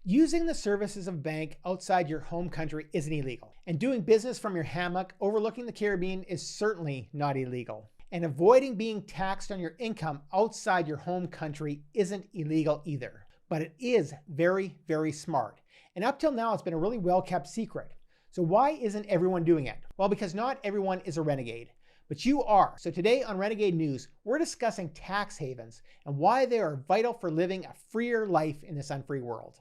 Using the services of a bank outside your home country isn't illegal, and doing business from your hammock overlooking the Caribbean is certainly not illegal. And avoiding being taxed on your income outside your home country isn't illegal either. But it is very, very smart. And up till now, it's been a really well-kept secret. So why isn't everyone doing it? Well, because not everyone is a renegade. But you are. So today on Renegade News, we're discussing tax havens and why they are vital for living a freer life in this unfree world.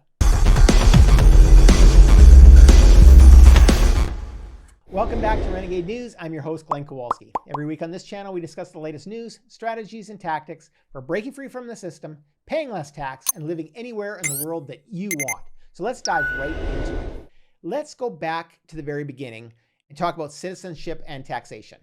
Welcome back to Renegade News. I'm your host, Glenn Kowalski. Every week on this channel, we discuss the latest news, strategies, and tactics for breaking free from the system, paying less tax, and living anywhere in the world that you want. So let's dive right into it. Let's go back to the very beginning and talk about citizenship and taxation.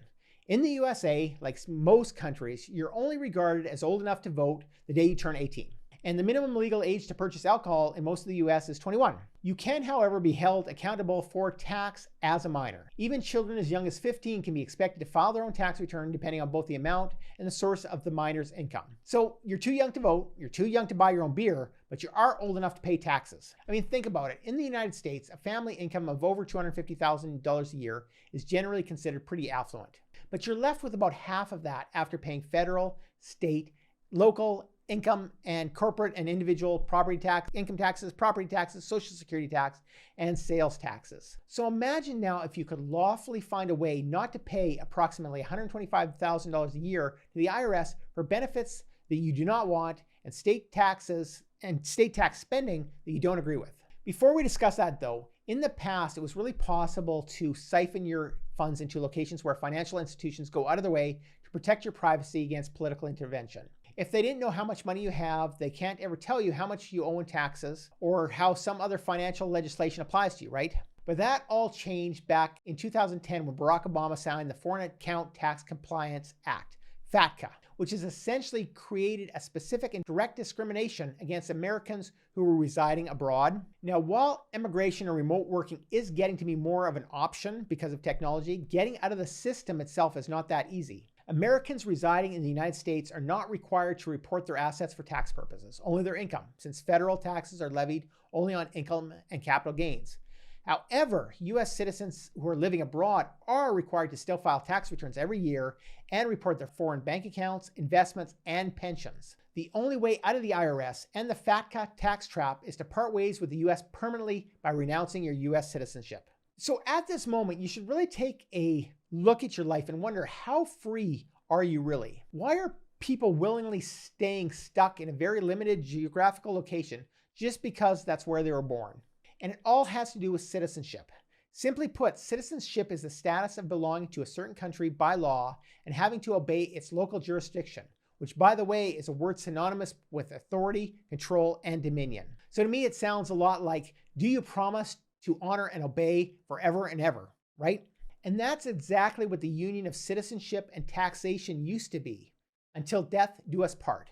In the USA, like most countries, you're only regarded as old enough to vote the day you turn 18. And the minimum legal age to purchase alcohol in most of the US is 21. You can, however, be held accountable for tax as a minor. Even children as young as 15 can be expected to file their own tax return depending on both the amount and the source of the minor's income. So you're too young to vote, you're too young to buy your own beer, but you are old enough to pay taxes. I mean, think about it. In the United States, a family income of over $250,000 a year is generally considered pretty affluent. But you're left with about half of that after paying federal, state, local, income and corporate and individual property tax, income taxes, property taxes, social security tax, and sales taxes. So imagine now if you could lawfully find a way not to pay approximately $125,000 a year to the IRS for benefits that you do not want and state taxes and state tax spending that you don't agree with. Before we discuss that though, in the past, it was really possible to siphon your funds into locations where financial institutions go out of their way to protect your privacy against political intervention. If they didn't know how much money you have, they can't ever tell you how much you owe in taxes or how some other financial legislation applies to you, right? But that all changed back in 2010 when Barack Obama signed the Foreign Account Tax Compliance Act, FATCA, which has essentially created a specific and direct discrimination against Americans who were residing abroad. Now, while immigration or remote working is getting to be more of an option because of technology, getting out of the system itself is not that easy. Americans residing in the United States are not required to report their assets for tax purposes, only their income, since federal taxes are levied only on income and capital gains. However, U.S. citizens who are living abroad are required to still file tax returns every year and report their foreign bank accounts, investments, and pensions. The only way out of the IRS and the FATCA tax trap is to part ways with the U.S. permanently by renouncing your U.S. citizenship. So at this moment, you should really take a look at your life and wonder, how free are you really? Why are people willingly staying stuck in a very limited geographical location just because that's where they were born? And it all has to do with citizenship. Simply put, citizenship is the status of belonging to a certain country by law and having to obey its local jurisdiction, which, by the way, is a word synonymous with authority, control, and dominion. So to me, it sounds a lot like, do you promise to honor and obey forever and ever, right? And that's exactly what the union of citizenship and taxation used to be, until death do us part.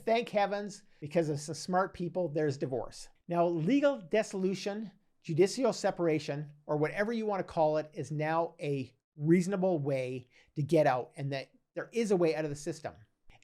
Thank heavens, because of some smart people, there's divorce. Now, legal dissolution, judicial separation, or whatever you want to call it, is now a reasonable way to get out, and that there is a way out of the system.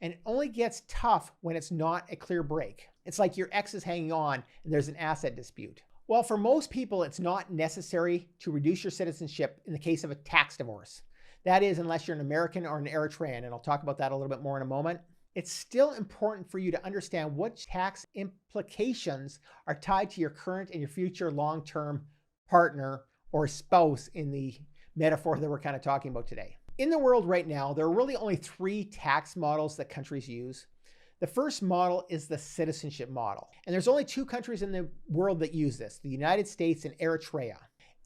And it only gets tough when it's not a clear break. It's like your ex is hanging on and there's an asset dispute. Well, for most people, it's not necessary to reduce your citizenship in the case of a tax divorce. That is, unless you're an American or an Eritrean, and I'll talk about that a little bit more in a moment. It's still important for you to understand what tax implications are tied to your current and your future long-term partner or spouse in the metaphor that we're kind of talking about today. In the world right now, there are really only three tax models that countries use. The first model is the citizenship model. And there's only two countries in the world that use this, the United States and Eritrea.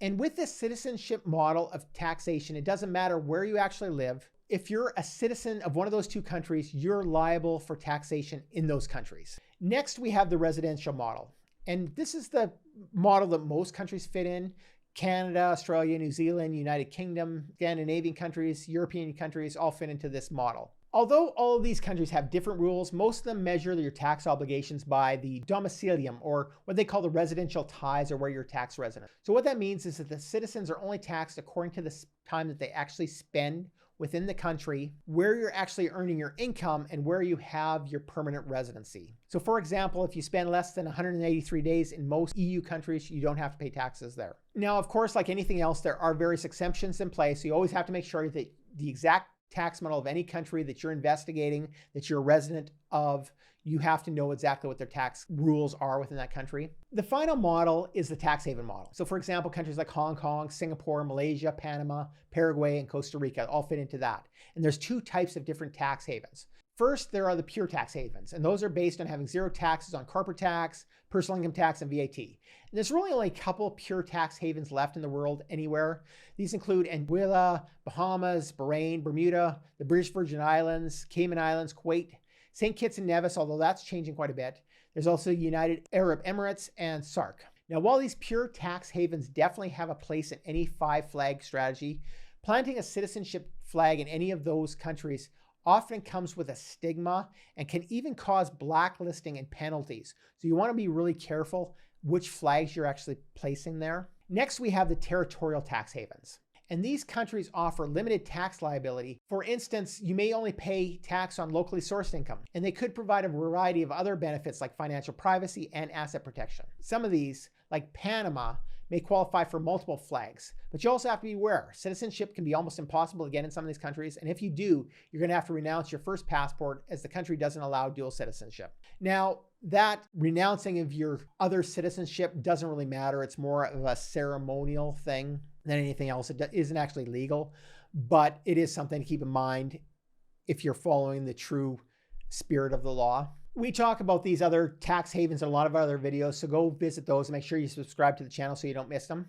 And with this citizenship model of taxation, it doesn't matter where you actually live. If you're a citizen of one of those two countries, you're liable for taxation in those countries. Next, we have the residential model. And this is the model that most countries fit in. Canada, Australia, New Zealand, United Kingdom, Scandinavian countries, European countries all fit into this model. Although all of these countries have different rules, most of them measure your tax obligations by the domicilium, or what they call the residential ties, or where you're tax resident. So what that means is that the citizens are only taxed according to the time that they actually spend within the country where you're actually earning your income and where you have your permanent residency. So for example, if you spend less than 183 days in most EU countries, you don't have to pay taxes there. Now, of course, like anything else, there are various exceptions in place. So you always have to make sure that the exact tax model of any country that you're investigating, that you're a resident of, you have to know exactly what their tax rules are within that country. The final model is the tax haven model. So for example, countries like Hong Kong, Singapore, Malaysia, Panama, Paraguay, and Costa Rica all fit into that. And there's two types of different tax havens. First, there are the pure tax havens, and those are based on having zero taxes on corporate tax, personal income tax, and VAT. And there's really only a couple pure tax havens left in the world anywhere. These include Anguilla, Bahamas, Bahrain, Bermuda, the British Virgin Islands, Cayman Islands, Kuwait, St. Kitts and Nevis, although that's changing quite a bit. There's also United Arab Emirates and SARC. Now, while these pure tax havens definitely have a place in any five-flag strategy, planting a citizenship flag in any of those countries often comes with a stigma and can even cause blacklisting and penalties. So you want to be really careful which flags you're actually placing there. Next, we have the territorial tax havens. And these countries offer limited tax liability. For instance, you may only pay tax on locally sourced income, and they could provide a variety of other benefits like financial privacy and asset protection. Some of these, like Panama, may qualify for multiple flags, but you also have to be aware citizenship can be almost impossible to get in some of these countries, and if you do, you're going to have to renounce your first passport as the country doesn't allow dual citizenship. Now, that renouncing of your other citizenship doesn't really matter. It's more of a ceremonial thing than anything else. It isn't actually legal, but it is something to keep in mind if you're following the true spirit of the law. We talk about these other tax havens in a lot of other videos, so go visit those and make sure you subscribe to the channel so you don't miss them.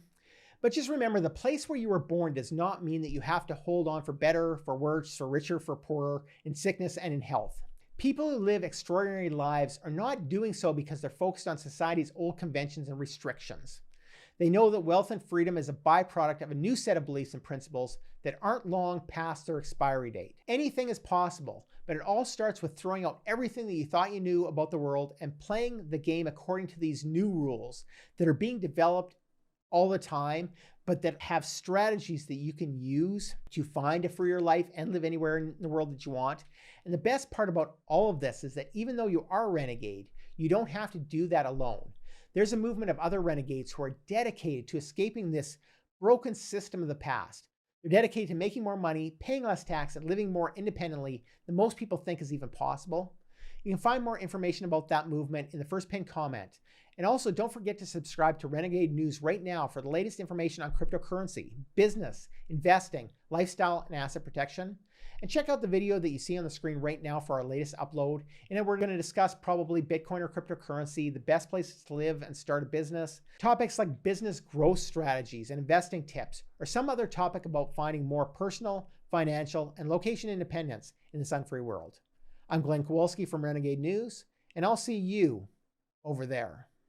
But just remember, the place where you were born does not mean that you have to hold on for better, for worse, for richer, for poorer, in sickness and in health. People who live extraordinary lives are not doing so because they're focused on society's old conventions and restrictions. They know that wealth and freedom is a byproduct of a new set of beliefs and principles that aren't long past their expiry date. Anything is possible, but it all starts with throwing out everything that you thought you knew about the world and playing the game according to these new rules that are being developed all the time, but that have strategies that you can use to find a freer life and live anywhere in the world that you want. And the best part about all of this is that even though you are a renegade, you don't have to do that alone. There's a movement of other renegades who are dedicated to escaping this broken system of the past. They're dedicated to making more money, paying less tax, and living more independently than most people think is even possible. You can find more information about that movement in the first pinned comment. And also, don't forget to subscribe to Renegade News right now for the latest information on cryptocurrency, business, investing, lifestyle, and asset protection. And check out the video that you see on the screen right now for our latest upload. And then we're going to discuss probably Bitcoin or cryptocurrency, the best places to live and start a business, topics like business growth strategies and investing tips, or some other topic about finding more personal, financial, and location independence in this unfree world. I'm Glenn Kowalski from Renegade News, and I'll see you over there.